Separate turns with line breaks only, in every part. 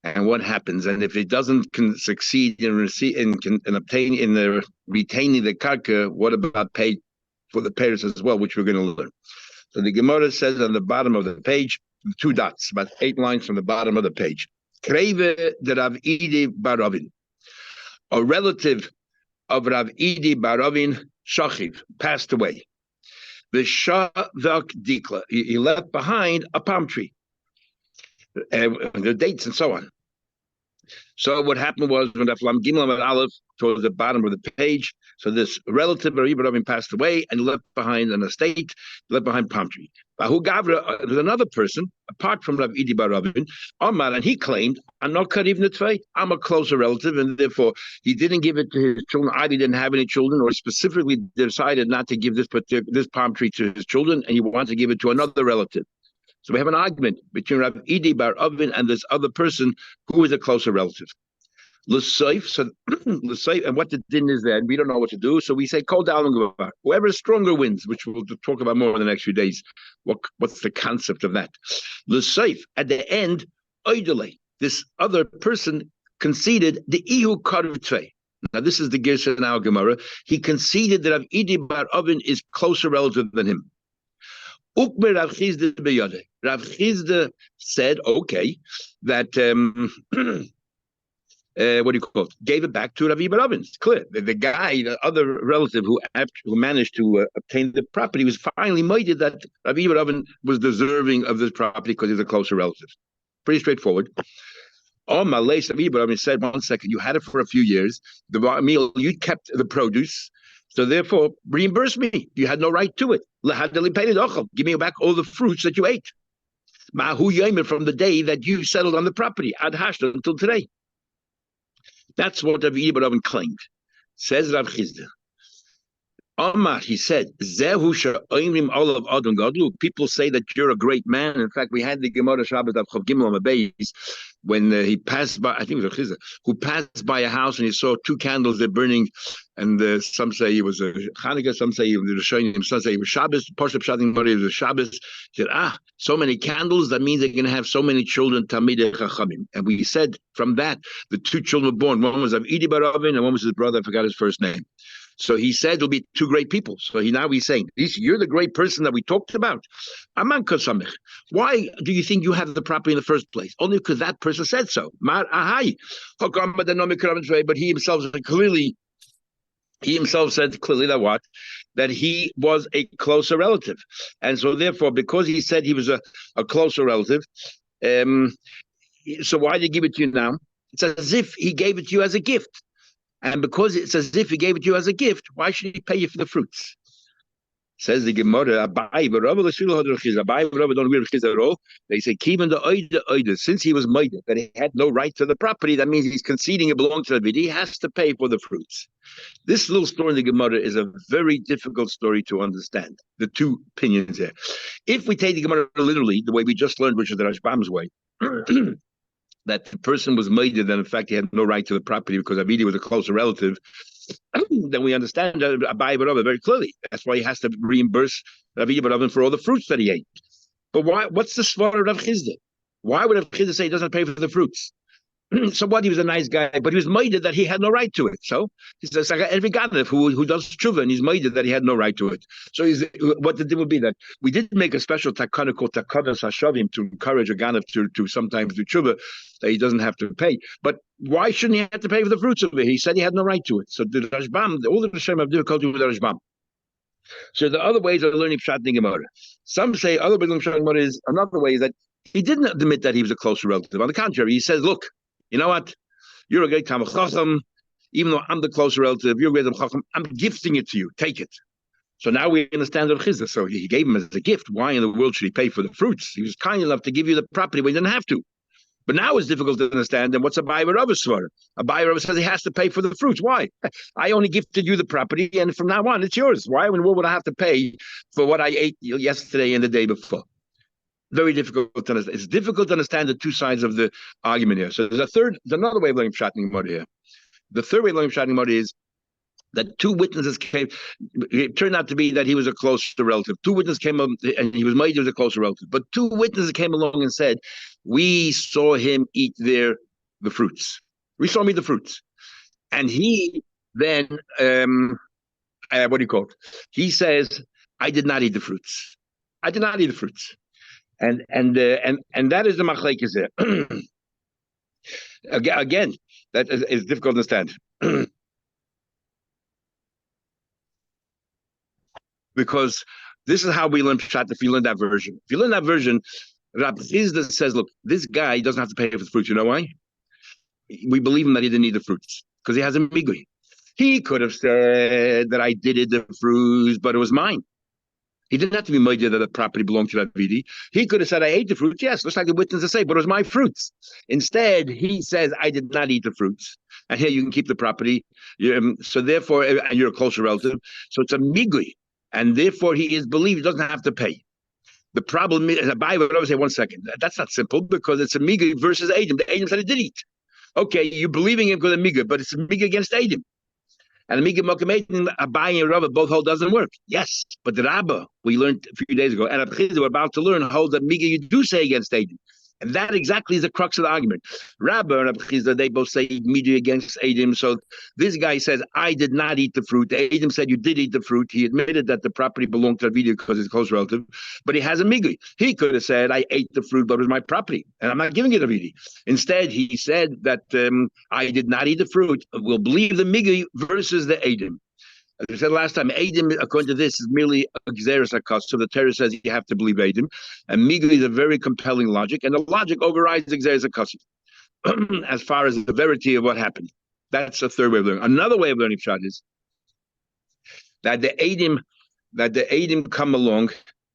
and what happens. And if it doesn't succeed in obtaining in the retaining the karka, what about pay for the payers as well, which we're going to learn. So the Gemara says on the bottom of the page, 2 dots, about 8 lines from the bottom of the page. Kreve de Rav Idi Barovin, a relative of Rav Idi Barovin Shachiv, passed away. The Shavak Dikla, he left behind a palm tree, the dates and so on. So what happened was when the Flam Gimel and Aleph towards the bottom of the page, so this relative of Ibrahim passed away and left behind an estate, left behind palm tree. Bahu Gavra, there's another person apart from Rav Idi Baravin, Omar, and he claimed, "I'm not cut even the I'm a closer relative," and therefore he didn't give it to his children. Either he didn't have any children, or specifically decided not to give this palm tree to his children, and he wanted to give it to another relative. So we have an argument between Rav Idi Bar Avin and this other person who is a closer relative. L'Seif, so L'Seif, and what the din is there, we don't know what to do. So we say, Kol Da'alam Gavar. Whoever is stronger wins, which we'll talk about more in the next few days. What's the concept of that? L'Seif, at the end, Oidele, this other person conceded the Ihu Karev Tvei. Now this is the Gersa now Gemara. He conceded that Rav Idi Bar Avin is closer relative than him. Ukmer Rav Chizda Rav Chizda said, okay, that what do you call it? Gave it back to Rav Idi Barovin. It's clear. The guy, the other relative who managed to obtain the property, was finally minded that Rav Idi Barovin was deserving of this property because he's a closer relative. Pretty straightforward. Oh, Malay Rav Idi Barovin said, 1 second, you had it for a few years. The meal, you kept the produce. So therefore, reimburse me. You had no right to it. Give me back all the fruits that you ate. From the day that you settled on the property, ad hashta, until today. That's what Rav Idi Barovin claimed. Says Rav Chizda. Omar, he said, people say that you're a great man. In fact, we had the Gemara Shabbat of Chav Gimel on the base when he passed by, I think it was Rav Chizda, who passed by a house and he saw 2 candles they're burning, and some say it was a Hanukkah, some say it was Rishonim, some say it was Shabbos. Pashup Shadim Bari was Shabbos. He said, so many candles, that means they're going to have so many children, Talmidei Chachamim. And we said from that, the 2 children were born. One was Rav Idi Barovin and one was his brother, I forgot his first name. So he said it'll be 2 great people. So now he's saying, you're the great person that we talked about. Aman Kosamich. Why do you think you have the property in the first place? Only because that person said so. Mar Ahai. But he himself said clearly that what? That he was a closer relative. And so therefore, because he said he was a closer relative, so why did he give it to you now? It's as if he gave it to you as a gift. And because it's as if he gave it to you as a gift, why should he pay you for the fruits? Says the Gemara, don't wear at all. They say, since he was made that he had no right to the property, that means he's conceding it belongs to the Vidi, he has to pay for the fruits. This little story in the Gemara is a very difficult story to understand. The 2 opinions there. If we take the Gemara literally, the way we just learned, which is the Rashbam's way, that the person was made, and in fact he had no right to the property because Avidi was a closer relative, then we understand Abai Barovin very clearly. That's why he has to reimburse Avidi Barovin for all the fruits that he ate. But why? What's the svara of Rav Chizda? Why would Rav Chizda say he doesn't pay for the fruits? So what? He was a nice guy, but he was made that he had no right to it. So he says like every Ganav who does tshuva, and he's made that he had no right to it. So what the deal would be that we did make a special takana called takanas hashavim to encourage a Ganav to sometimes do tshuva that he doesn't have to pay. But why shouldn't he have to pay for the fruits of it? He said he had no right to it. So the Rashbam, all the Hashem have difficulty with the Rashbam. So the other ways of learning Pshat in Gemara. Some say other ways of learning Pshat in Gemara is another way is that he didn't admit that he was a closer relative. On the contrary, he says, look, you know what? You're a great Talmid Chacham. Even though I'm the closer relative, you're a great Talmid Chacham. I'm gifting it to you. Take it. So now we understand Rav Chizda. So he gave him as a gift. Why in the world should he pay for the fruits? He was kind enough to give you the property when he didn't have to. But now it's difficult to understand. And what's a buyer of a svara? A buyer of says he has to pay for the fruits. Why? I only gifted you the property, and from now on, it's yours. Why in the world would I have to pay for what I ate yesterday and the day before? Very difficult to understand. It's difficult to understand the 2 sides of the argument here. So there's another way of learning Pshat in Gemara here. The third way of learning Pshat in Gemara is that two witnesses came. It turned out to be that he was a closer relative. Two witnesses came up, and he was made as a closer relative. But two witnesses came along and said, "We saw him eat the fruits. We saw him eat the fruits." And he then, what do you call it? He says, "I did not eat the fruits. I did not eat the fruits." And that is the machlekes there. Again, that is difficult to understand. Because this is how we learn Pshat if you learn that version. If you learn that version, Rab Chizda says, look, this guy doesn't have to pay for the fruits. You know why? We believe him that he didn't eat the fruits because he has a migui. He could have said that I did eat the fruits, but it was mine. He didn't have to be made that the property belonged to Ravidi. He could have said, I ate the fruits. Yes, looks like the witnesses say, but it was my fruits. Instead, he says, I did not eat the fruits. And here you can keep the property. So therefore, and you're a closer relative. So it's a migui. And therefore, he is believed he doesn't have to pay. The problem is, a buyer would always say, 1 second, that's not simple because it's a migui versus Adam. The Adam said he did eat. Okay, you're believing him because of migui, but it's a migui against Adam. And the Migui Mokametin, Abayi and Rava both hold doesn't work. Yes, but the Rabba, we learned a few days ago, and we're about to learn, hold that Migui you do say against Adam. And that exactly is the crux of the argument. Rabba and Abchizda, they both say immediately against Adam. So this guy says, I did not eat the fruit. Adam said, you did eat the fruit. He admitted that the property belonged to Ravidi because it's a close relative, but he has a migui. He could have said, I ate the fruit, but it was my property, and I'm not giving it to Ravidi. Instead, he said that I did not eat the fruit. We'll believe the migui versus the Adam. As I said last time, Adam, according to this, is merely a Xeris Hakas. So the Torah says you have to believe Adam. And Migui is a very compelling logic, and the logic overrides the Xeris Hakas as far as the verity of what happened. That's a third way of learning. Another way of learning Pshat is that the Adam come along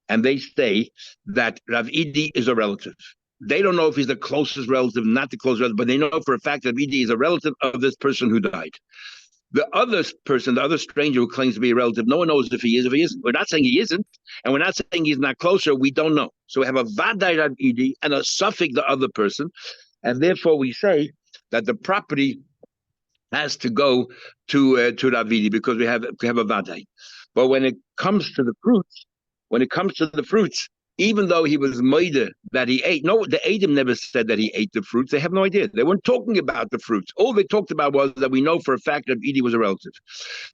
and they say that Rav Idi is a relative. They don't know if he's the closest relative, not the closest relative, but they know for a fact that Idi is a relative of this person who died. The other person, the other stranger who claims to be a relative, no one knows if he is, if he isn't. We're not saying he isn't, and we're not saying he's not closer. We don't know. So we have a vaday Rav Idi and a suffix the other person, and therefore we say that the property has to go to Rav Idi because we have a vaday. But when it comes to the fruits, even though he was moida that he ate, no, the Adam never said that he ate the fruits. They have no idea. They weren't talking about the fruits. All they talked about was that we know for a fact that Idi was a relative.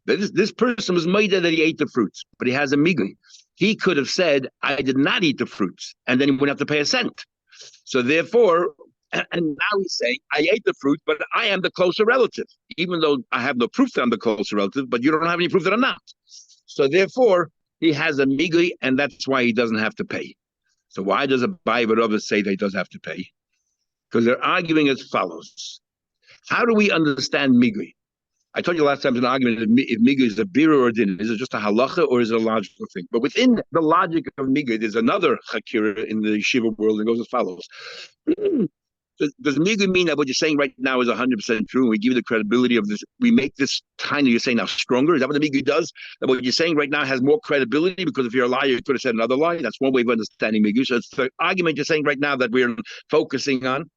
This person was moida that he ate the fruits, but he has a migui. He could have said, I did not eat the fruits, and then he wouldn't have to pay a cent. So therefore, and now he's saying, I ate the fruit, but I am the closer relative, even though I have no proof that I'm the closer relative, but you don't have any proof that I'm not. So therefore, he has a migui, and that's why he doesn't have to pay. So why does a Bava say that he does have to pay? Because they're arguing as follows. How do we understand migui? I told you last time in an argument if migui is a bira or a din. Is it just a halacha or is it a logical thing? But within the logic of migui, there's another chakira in the yeshiva world that goes as follows. Does migui mean that what you're saying right now is 100% true? And we give you the credibility of this. We make this time that you're saying now stronger. Is that what the migui does? That what you're saying right now has more credibility? Because if you're a liar, you could have said another lie. That's one way of understanding migui. So it's the argument you're saying right now that we're focusing on.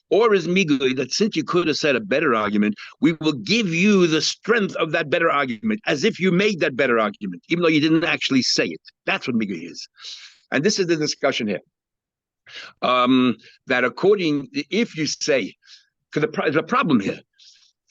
Or is migui that since you could have said a better argument, we will give you the strength of that better argument, as if you made that better argument, even though you didn't actually say it. That's what migui is. And this is the discussion here. That if you say, because there's a problem here.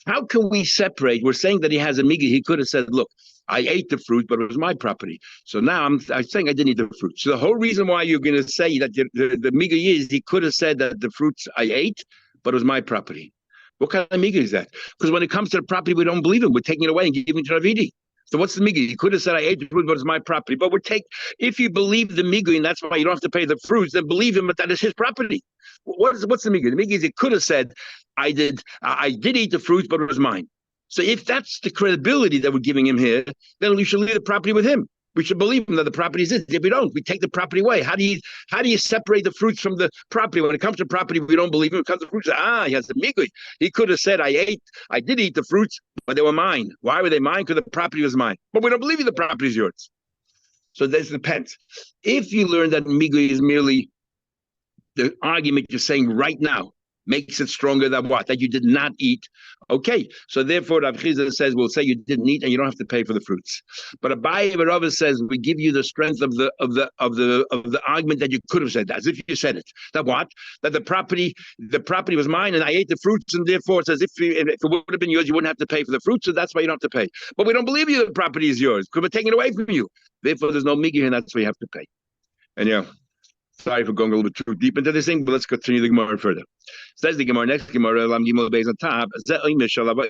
How can we separate? We're saying that he has a migui. He could have said, look, I ate the fruit, but it was my property. So now I'm saying I didn't eat the fruit. So the whole reason why you're going to say that the migui is, he could have said that the fruits I ate, but it was my property. What kind of migui is that? Because when it comes to the property, we don't believe him. We're taking it away and giving it to Ravidi. So what's the migui? He could have said, I ate the fruit, but it's my property. But if you believe the migui, and that's why you don't have to pay the fruits, then believe him, but that is his property. What's the migui? The migui is he could have said, I did eat the fruits, but it was mine. So if that's the credibility that we're giving him here, then we should leave the property with him. We should believe him that the property is his. If we don't, we take the property away. How do you separate the fruits from the property? When it comes to property, we don't believe him. When it comes to fruits, he has the migui. He could have said, I did eat the fruits, but they were mine. Why were they mine? Because the property was mine. But we don't believe you the property is yours. So this depends. If you learn that migui is merely the argument you're saying right now, makes it stronger than what? That you did not eat. Okay, so therefore Rav Chizda says, we'll say you didn't eat and you don't have to pay for the fruits. But Abaye Rava says we give you the strength of the argument that you could have said that, as if you said it. That what? That the property was mine and I ate the fruits, and therefore it's as if it would have been yours, you wouldn't have to pay for the fruits, so that's why you don't have to pay. But we don't believe you the property is yours because we're taking it away from you. Therefore, there's no migi, and that's why you have to pay. And sorry for going a little bit too deep into this thing, but let's continue the Gemara further. Says the Gemara, next Gemara,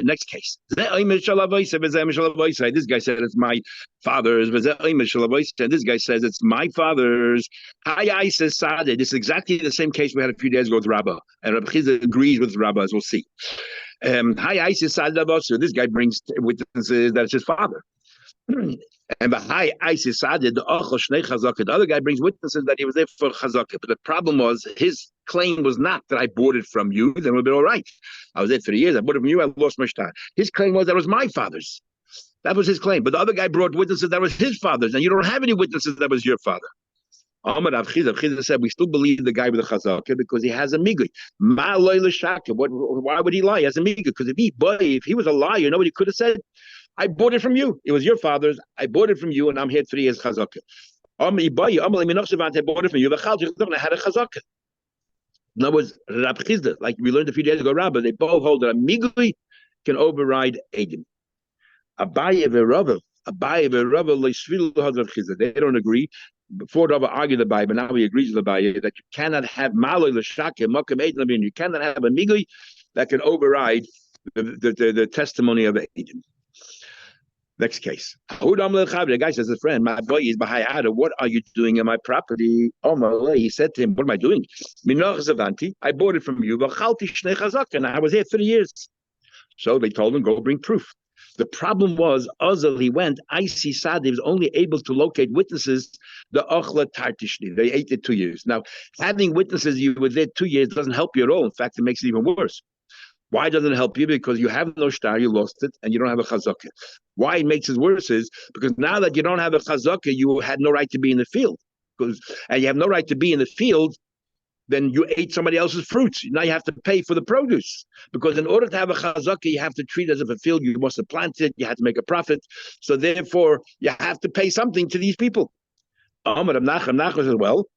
next case. This guy said it's my father's, and this guy says it's my father's. This is exactly the same case we had a few days ago with Rabbah, and Rabbi Chizda agrees with Rabbah, as we'll see. So this guy brings witnesses that it's his father. And the other guy brings witnesses that he was there for chazakah. But the problem was his claim was not that I bought it from you. Then we'll be all right. I was there for years. I bought it from you. I lost my shtar. His claim was that was my father's. That was his claim. But the other guy brought witnesses that was his father's, and you don't have any witnesses that was your father. Rav Chizda said we still believe the guy with the chazakah because he has a migui. Why would he lie? He has a migui because if he was a liar, you know what he could have said? I bought it from you. It was your father's. I bought it from you, and I'm here 3 years chazakah. I bought it from you. I had a chazakah. In other words, Rab Chizda, like we learned a few days ago, Rabba, they both hold that a migui can override Edim. Abaye ve'Rava they don't agree. Before Rava argued the Abaye, but now he agrees with the Abaye that you cannot have malay l'shake makam Edim. You cannot have a migui that can override the testimony of Edim. Next case. The guy says, a friend, my boy is Bahayada. What are you doing in my property? He said to him, what am I doing? I bought it from you, and I was here 3 years. So they told him, go bring proof. The problem was, Azal, he went, Isi Sadi was only able to locate witnesses, the Ochla Tartishni. They ate it 2 years. Now, having witnesses, you were there 2 years, doesn't help you at all. In fact, it makes it even worse. Why doesn't it help you? Because you have no shtar, you lost it, and you don't have a chazakah. Why it makes it worse is because now that you don't have a chazakah, you had no right to be in the field. And you have no right to be in the field, then you ate somebody else's fruits. Now you have to pay for the produce. Because in order to have a chazakah, you have to treat it as if a field you must have planted, you had to make a profit. So therefore, you have to pay something to these people. Nachman says, well,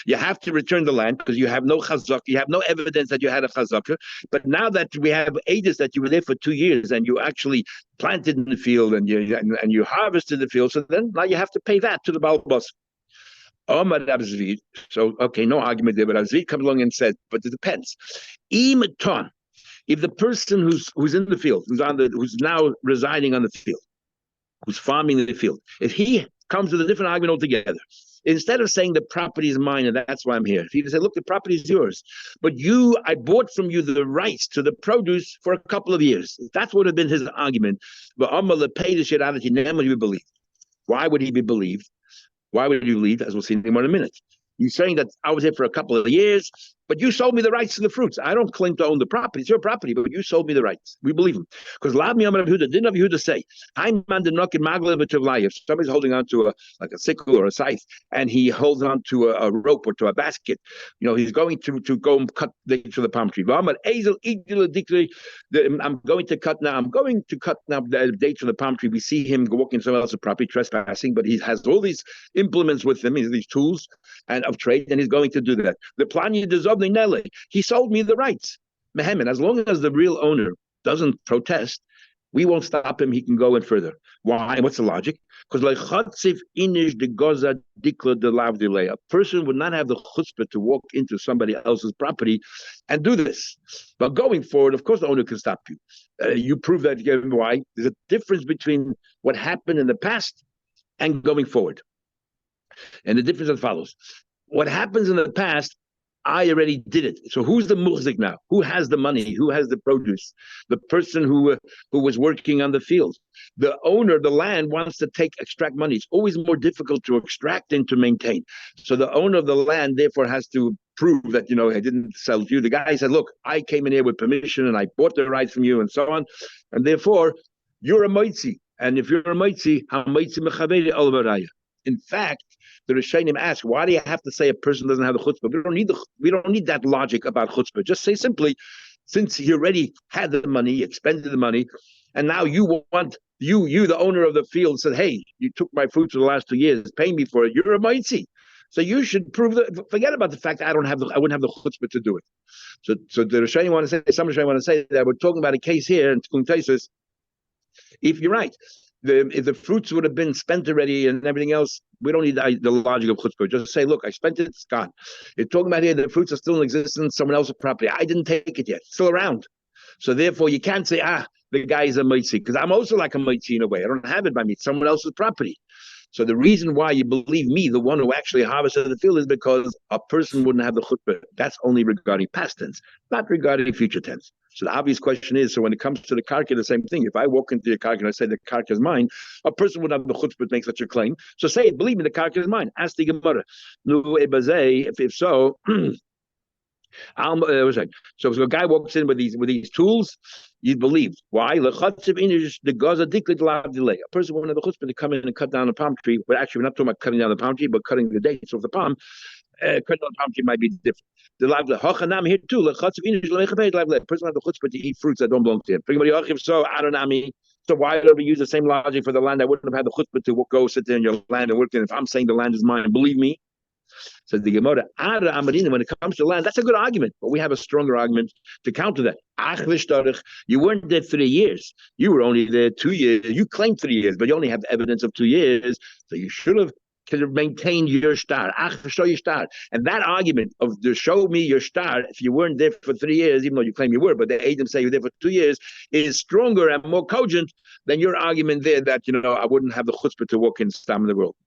you have to return the land because you have no chazakah, you have no evidence that you had a chazakah. But now that we have edus that you were there for 2 years and you actually planted in the field and you harvested the field, so then now you have to pay that to the Bava Basra. So okay, no argument there. But Rav Zvid comes along and says, but it depends. If the person who's in the field, who's now residing on the field, who's farming in the field, if he comes with a different argument altogether, instead of saying the property is mine and that's why I'm here, if he said, look, the property is yours, but I bought from you the rights to the produce for a couple of years. That would have been his argument. But be believed. Why would he be believed? Why would you believe? As we'll see in a minute. You're saying that I was here for a couple of years, but you sold me the rights to the fruits. I don't claim to own the property. It's your property, but you sold me the rights. We believe him. Because didn't have Yehuda say, if somebody's holding on to a sickle or a scythe, and he holds on to a rope or to a basket, he's going to go and cut dates for the palm tree. I'm going to cut now the dates for the palm tree. We see him walking somewhere else's property, trespassing, but he has all these implements with him, these tools and of trade, and he's going to do that. The plan he sold me the rights. Mehemen, as long as the real owner doesn't protest, we won't stop him. He can go in further. Why? What's the logic? Because a person would not have the chutzpah to walk into somebody else's property and do this. But going forward, of course, the owner can stop you. You prove that. Why? There's a difference between what happened in the past and going forward. And the difference is as follows. What happens in the past, I already did it. So who's the muhzik now? Who has the money? Who has the produce? The person who was working on the field. The owner, the land, wants to extract money. It's always more difficult to extract than to maintain. So the owner of the land, therefore, has to prove that, I didn't sell to you. The guy said, look, I came in here with permission and I bought the rights from you and so on. And therefore, you're a moitzi. And if you're a moitzi, ha moitzi mechaveri al varaya. In fact, the Rishonim ask, why do you have to say a person doesn't have the chutzpah? We don't need that logic about chutzpah. Just say simply, since he already had the money, he expended the money, and now you want the owner of the field said, hey, you took my fruit for the last 2 years, pay me for it. You're a mitzi. So you should prove that. Forget about the fact that I wouldn't have the chutzpah to do it. So the Rishonim want to say, some Rishonim want to say that we're talking about a case here in Tikkun Taisus. If you're right, if the fruits would have been spent already and everything else, we don't need the logic of chutzpah. Just say, look, I spent it, it's gone. You're talking about here, the fruits are still in existence, someone else's property. I didn't take it yet, it's still around. So therefore, you can't say, the guy is a mitzi, because I'm also like a mitzi in a way. I don't have it by me, it's someone else's property. So the reason why you believe me, the one who actually harvested the field, is because a person wouldn't have the chutzpah. That's only regarding past tense, not regarding future tense. So the obvious question is, so when it comes to the karka, the same thing. If I walk into your karka and I say the karka is mine, a person would have the chutzpah to make such a claim. So say it, believe me, the karka is mine. Ask the Gemara. If so, so if a guy walks in with these tools, you believe. Why? A person wouldn't have the chutzpah to come in and cut down a palm tree. But actually, we're not talking about cutting down the palm tree, but cutting the dates off the palm. Cutting down the palm tree might be different. The hochanam here too. The person have the chutzpah to eat fruits that don't belong to him. So why don't we use the same logic for the land? I wouldn't have had the chutzpah to go sit there in your land and work in. If I'm saying the land is mine, believe me. Says the Gemara, when it comes to land, that's a good argument, but we have a stronger argument to counter that. You weren't there 3 years. You were only there 2 years. You claimed 3 years, but you only have evidence of 2 years. So you should have maintained your star. Show your star. And that argument of the show me your star, if you weren't there for 3 years, even though you claim you were, but the agent say you're there for 2 years, is stronger and more cogent than your argument there that, I wouldn't have the chutzpah to walk in Stam in the world.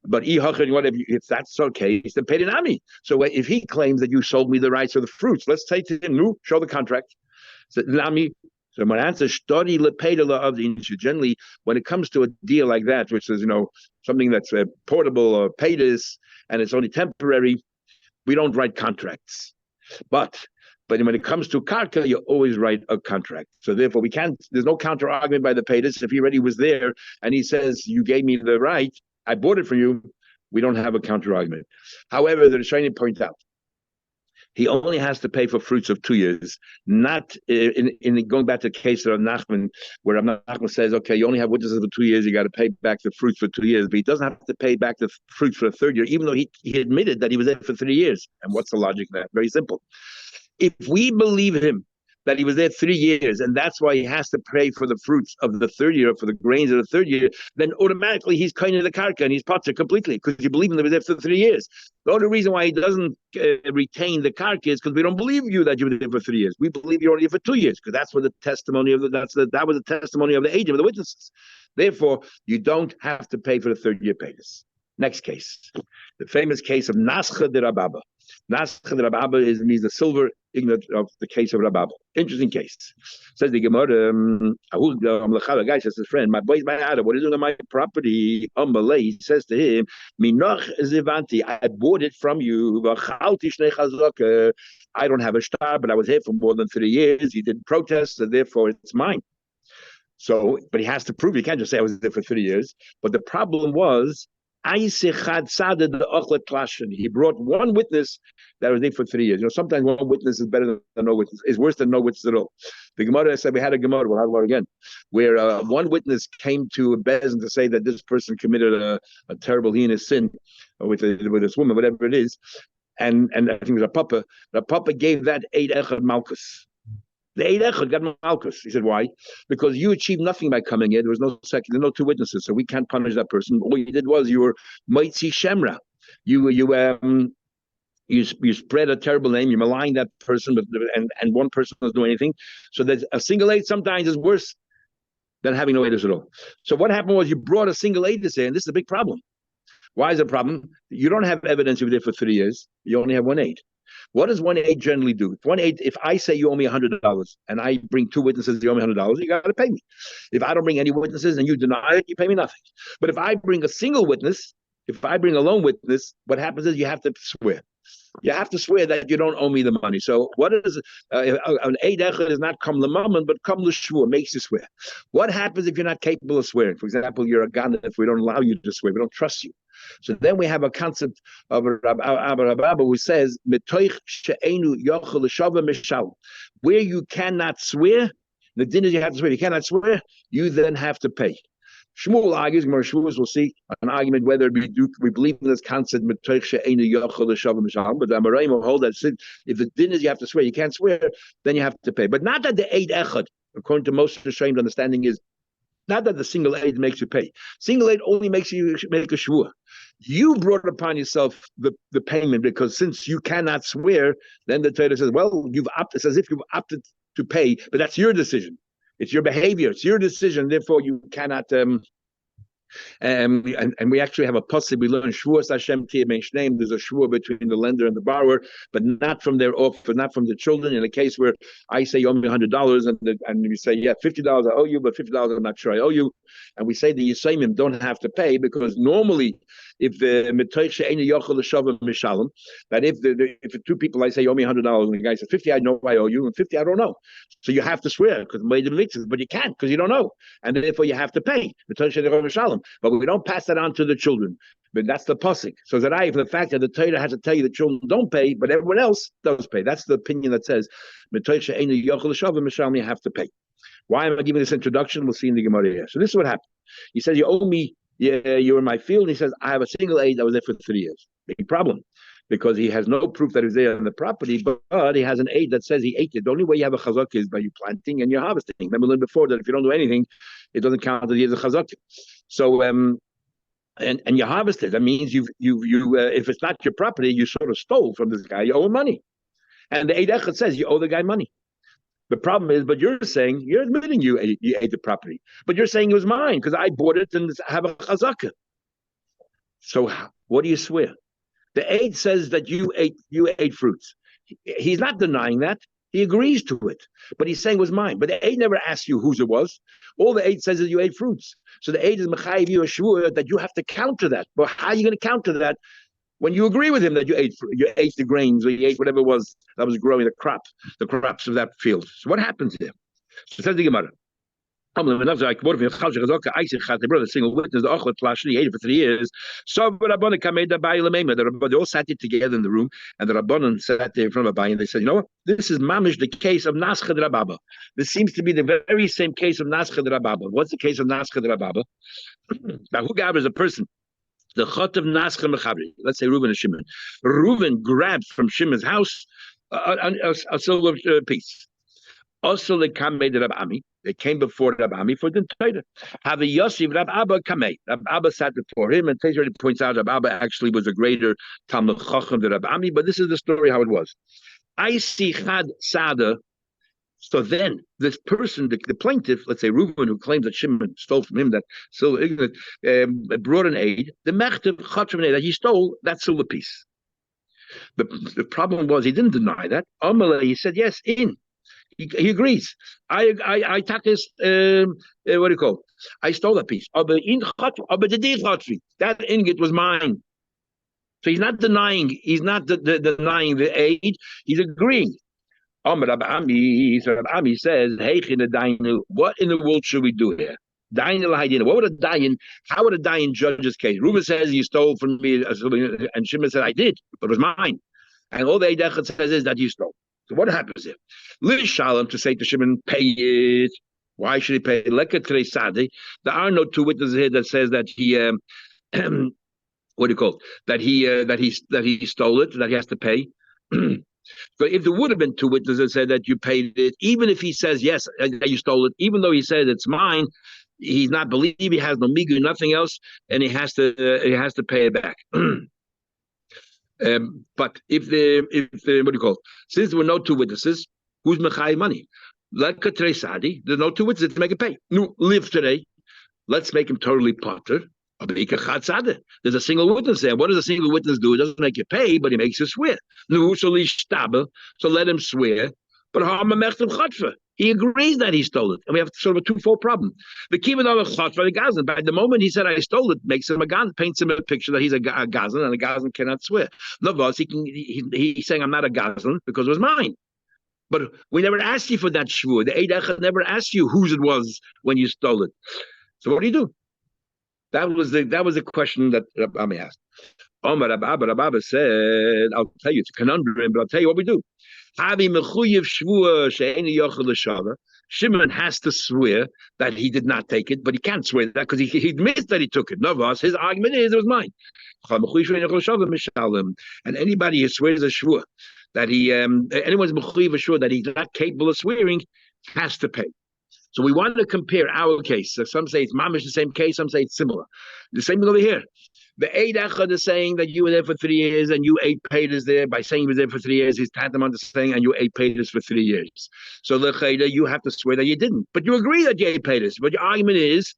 But if that's okay, it's the perinami. So if he claims that you sold me the rights of the fruits, let's say to him, no, show the contract. So nami. So my answer, study lepedala of the industry. Generally, when it comes to a deal like that, which is something that's portable or pedis and it's only temporary, we don't write contracts. But when it comes to karka, you always write a contract. So therefore, there's no counter argument by the pedis. If he already was there and he says you gave me the right, I bought it from you, we don't have a counter argument. However, the Rishonim point out, he only has to pay for fruits of 2 years, not in going back to the case of Nachman, where Nachman says, okay, you only have witnesses for 2 years, you got to pay back the fruits for 2 years, but he doesn't have to pay back the fruits for the third year, even though he admitted that he was there for 3 years. And what's the logic of that? Very simple. If we believe him that he was there 3 years, and that's why he has to pay for the fruits of the third year, for the grains of the third year, then automatically he's kind of the karka and he's potter completely, because you believe him that he was there for 3 years. The only reason why he doesn't retain the karka is because we don't believe you that you were there for 3 years. We believe you're only there for 2 years, because that's what the testimony of that was the testimony of the agent, of the witnesses. Therefore, you don't have to pay for the third year payers. Next case, the famous case of Nascha de Rababa. Nascha de Rababa means the silver ignorant of the case of Rababa. Interesting case. Says the Gemara, the guy says to his friend, my boy's my Adam, what are you doing on my property? He says to him, Minoch Zivanti, I bought it from you. I don't have a star, but I was here for more than 3 years. He didn't protest, so therefore it's mine. So, but he has to prove, he can't just say I was there for 3 years. But the problem was, he brought one witness that was there for 3 years. Sometimes one witness is better than no witness. Is worse than no witness at all. The Gemara said we had a Gemara. We'll have one again, where one witness came to Bezin to say that this person committed a terrible heinous sin with this woman, whatever it is, and I think it was a papa. The papa gave that 8 echad malchus. The 8 echad got malchus. He said, why? Because you achieved nothing by coming here. There was no second, there were no 2 witnesses, so we can't punish that person. All you did was you were mitzi shemra. You spread a terrible name. You malign that person, and one person doesn't do anything. So that a single aid sometimes is worse than having no aiders at all. So what happened was you brought a single aid to say, and this is a big problem. Why is it a problem? You don't have evidence you were there for 3 years. You only have one aid. What does one aid generally do? If I say you owe me $100 and I bring 2 witnesses, you owe me $100, you got to pay me. If I don't bring any witnesses and you deny it, you pay me nothing. But if I bring a single witness, if I bring a lone witness, what happens is you have to swear. You have to swear that you don't owe me the money. So what is an eid echad is not come l'mammon, but come l'shvur, makes you swear. What happens if you're not capable of swearing? For example, you're a ganef, if we don't allow you to swear, we don't trust you. So then we have a concept of Rabba who says, where you cannot swear, the din is you have to swear. You cannot swear, you then have to pay. Shmuel argues, Shmuel will see an argument whether we believe in this concept, but the Amoraim will hold that if the din is you have to swear, you can't swear, then you have to pay. But not that the aid echad, according to most restrained understanding, is not that the single aid makes you pay. Single aid only makes you make a shvua. You brought upon yourself the payment because since you cannot swear, then the Torah says, well, you've opted. It's as if you've opted to pay, but that's your decision. It's your behavior. It's your decision. Therefore, you cannot. And we actually have a pasuk. We learn Shavuos Hashem Tiyameish name. There's a shvua between the lender and the borrower, but not from their offer, not from the children. In a case where I say you owe me $100, and you say $50 I owe you, but $50 I'm not sure I owe you, and we say the Yisayimim don't have to pay because normally if the that if the two people I say you owe me $100 and the guy says 50 I know I owe you and 50 I don't know, so you have to swear because made the mitzvah, but you can't because you don't know, and therefore you have to pay. But we don't pass that on to the children. But that's the pasuk. So that for the fact that the Torah has to tell you the children don't pay, but everyone else does pay. That's the opinion that says you have to pay. Why am I giving this introduction? We'll see in the Gemara here. So this is what happened. He says, you owe me, you're in my field. And he says, I have a single aid that was there for 3 years. Big problem. Because he has no proof that he was there on the property, but he has an aid that says he ate it. The only way you have a chazak is by you planting and you're harvesting. Remember a little before that if you don't do anything, it doesn't count that he has a chazak. So and you harvested. That means you if it's not your property, you sort of stole from this guy. You owe him money, and the Eid Echad says you owe the guy money. The problem is, but you're saying you're admitting you ate the property, but you're saying it was mine because I bought it and have a chazaka. So what do you swear? The Eid says that you ate fruits. He's not denying that. He agrees to it, but he's saying it was mine. But the Eid never asked you whose it was. All the Eid says is you ate fruits. So the Eid is mechayiv you a shvua that you have to counter that. But how are you going to counter that when you agree with him that you ate the grains or you ate whatever it was that was growing, the crops of that field? So what happens here? So says the Gemara. The single witness, the Ochlet Plashli, he ate it for 3 years. So the Rabbanon, they all sat there together in the room, and the Rabbanon sat there in front of Abai, and they said, you know what? This is mamish the case of Naschad Rababa. This seems to be the very same case of Naschad Rababa. What's the case of Naschad Rababa? Now, who is a person? The Chot of Naschad Mechabri. Let's say Reuven and Shimon. Reuven grabbed from Shimon's house a silver piece. Also, they came made Rab Ami. They came before Rab Ami for the Torah. Have a Yosef Rab Abba Kamei. Rab Abba sat before him, and Teish already points out Rab Abba actually was a greater Talmud Chacham than Rab Ami. But this is the story how it was. I see Chad Sada. So then this person, the plaintiff, let's say Reuven, who claims that Shimon stole from him that silver, brought an aid. The Mechtav Chacham that he stole that silver piece. The problem was he didn't deny that. Amalei, he said yes in. He agrees. I took this. What do you call? I stole that piece. That ingot was mine. So he's not denying. He's not denying the aid. He's agreeing. Ami says, what in the world should we do here? What would a dayan? How would a dayan judge this case? Reuben says you stole from me, and Shimon said I did, but it was mine. And all the Eid Echad says is that you stole. So what happens here? Shalom to say to Shimon, pay it. Why should he pay it? There are no two witnesses here that says that he what do you call it? That he stole it, that he has to pay. But if there would have been two witnesses that said that you paid it, even if he says yes, you stole it, even though he says it's mine, he's not believing, he has no migu, nothing else, and he has to pay it back. But if the what do you call it? Since there were no two witnesses, who's mechay money? Like there's no two witnesses to make it pay. No, live today. Let's make him totally potter. There's a single witness there. What does a single witness do? It doesn't make you pay, but he makes you swear. So let him swear. But he agrees that he stole it. And we have sort of a twofold problem. The Gazan, by the moment he said I stole it, makes him a Gazan, paints him a picture that he's a Gazan, and a Gazan cannot swear. Navas, he's saying I'm not a Gazan because it was mine. But we never asked you for that shvur. The Eid Echad never asked you whose it was when you stole it. So what do you do? That was the question that Rabbi asked. Omar Rabba said, I'll tell you, it's a conundrum, but I'll tell you what we do. Shimon has to swear that he did not take it, but he can't swear that because he admits that he took it. Navas, his argument is it was mine. And anybody who swears a shvua that anyone's mechuyev a shvua that he's not capable of swearing has to pay. So we wanted to compare our case. So some say it's mamish the same case, some say it's similar. The same thing over here. The Eid Echad is saying that you were there for 3 years and you ate Peters there. By saying he was there for 3 years, he's tantamount to saying and you ate Peters for 3 years. So L'chayda, you have to swear that you didn't. But you agree that you ate Peters. But your argument is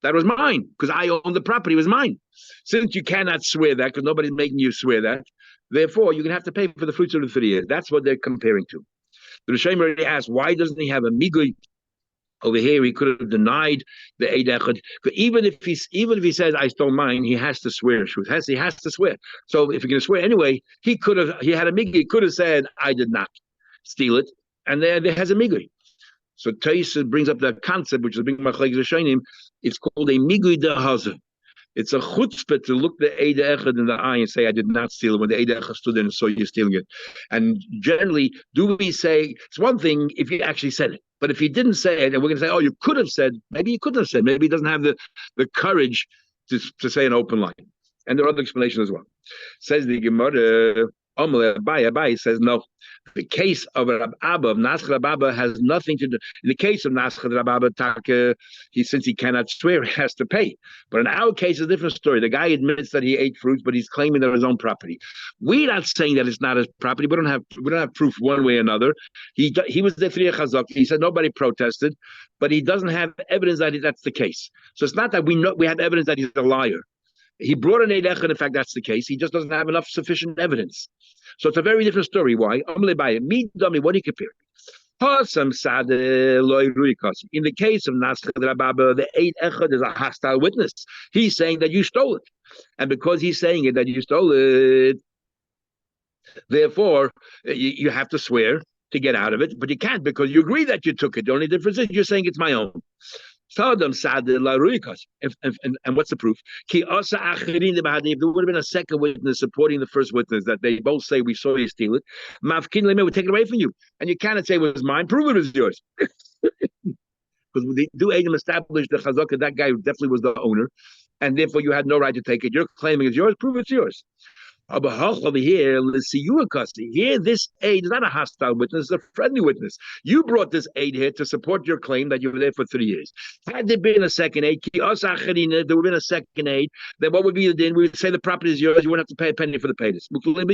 that was mine because I owned the property. It was mine. Since you cannot swear that because nobody's making you swear that, therefore you're going to have to pay for the fruits of the 3 years. That's what they're comparing to. The Rishonim already asked, why doesn't he have a migui? Over here, he could have denied the Eid Echad. Even if he says I stole mine, he has to swear. He has to swear. So if he's going to swear anyway, he had a migui. He could have said I did not steal it, and there has a migui. So Taisa brings up that concept, which is a big machlekes rishonim. It's called a migui dehazah. It's a chutzpah to look the Eid Echad in the eye and say, I did not steal it, when the Eid Echad stood there and saw you stealing it. And generally, do we say, it's one thing if you actually said it, but if you didn't say it, and we're going to say, oh, you could have said, maybe you couldn't have said, maybe he doesn't have the courage to say an open line. And there are other explanations as well. Says the Gemara, Abai says, no. The case of Rab Abba, of Naschad Rab Abba, has nothing to do. In the case of Naschad Rab Abba, since he cannot swear, he has to pay. But in our case, it's a different story. The guy admits that he ate fruits, but he's claiming they're his own property. We're not saying that it's not his property. We don't have proof one way or another. He was the Thriyah Chazak. He said nobody protested, but he doesn't have evidence that that's the case. So it's not that we have evidence that he's a liar. He brought an Eid Echad, in fact, that's the case. He just doesn't have enough sufficient evidence. So it's a very different story. Why? What do you compare? In the case of Naschad Rab Abba, the Eid Echad is a hostile witness. He's saying that you stole it. And because he's saying it that you stole it, therefore, you have to swear to get out of it, but you can't because you agree that you took it. The only difference is you're saying it's my own. And what's the proof? If there would have been a second witness supporting the first witness that they both say we saw you steal it, we take it away from you. And you cannot say it was mine, prove it was yours. Because they do Adam establish the chazaka, that guy definitely was the owner, and therefore you had no right to take it. You're claiming it's yours, prove it's yours. Over here, let's see you a custody. Here, this aid is not a hostile witness, it's a friendly witness. You brought this aid here to support your claim that you were there for 3 years. Had there been a second aid, there would have been a second aid, then what would be the din? We would say the property is yours, you wouldn't have to pay a penny for the payers. You wouldn't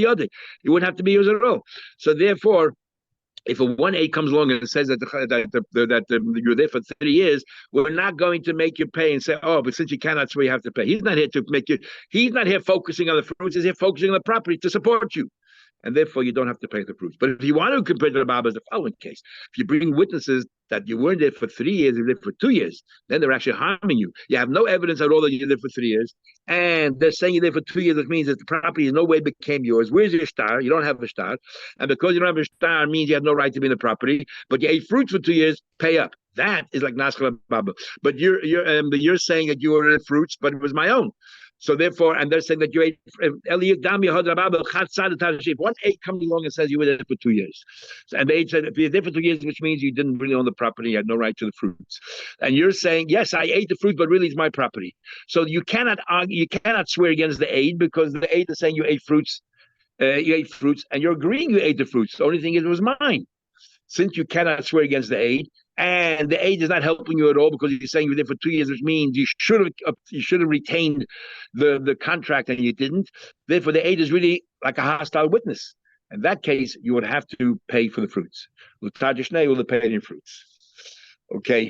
have to be yours at all. So therefore, if a 1A comes along and says that you're there for 3 years, we're not going to make you pay and say, oh, but since you cannot swear, you have to pay. He's not here to make you. He's not here focusing on the fruits. He's here focusing on the property to support you. And therefore, you don't have to pay the fruits. But if you want to compare to the Baba, the following case. If you bring witnesses that you weren't there for 3 years, you lived for 2 years, then they're actually harming you. You have no evidence at all that you lived for 3 years. And they're saying you're there for 2 years, which means that the property in no way became yours. Where's your star? You don't have a star. And because you don't have a star means you have no right to be in the property. But you ate fruits for 2 years, pay up. That is like Naschad Baba. But you're saying that you were in fruits, but it was my own. So therefore, and they're saying that you ate one aid comes along and says you were there for 2 years. And the aid said if you're there for 2 years, which means you didn't really own the property, you had no right to the fruits. And you're saying, yes, I ate the fruit, but really it's my property. So you cannot argue, you cannot swear against the aid because the aid is saying you ate fruits, and you're agreeing you ate the fruits. The only thing is it was mine. Since you cannot swear against the aid, and the aid is not helping you at all because you're saying you were there for 2 years, which means you should have retained the contract and you didn't. Therefore, the aid is really like a hostile witness. In that case, you would have to pay for the fruits. Will the pay in fruits? Okay.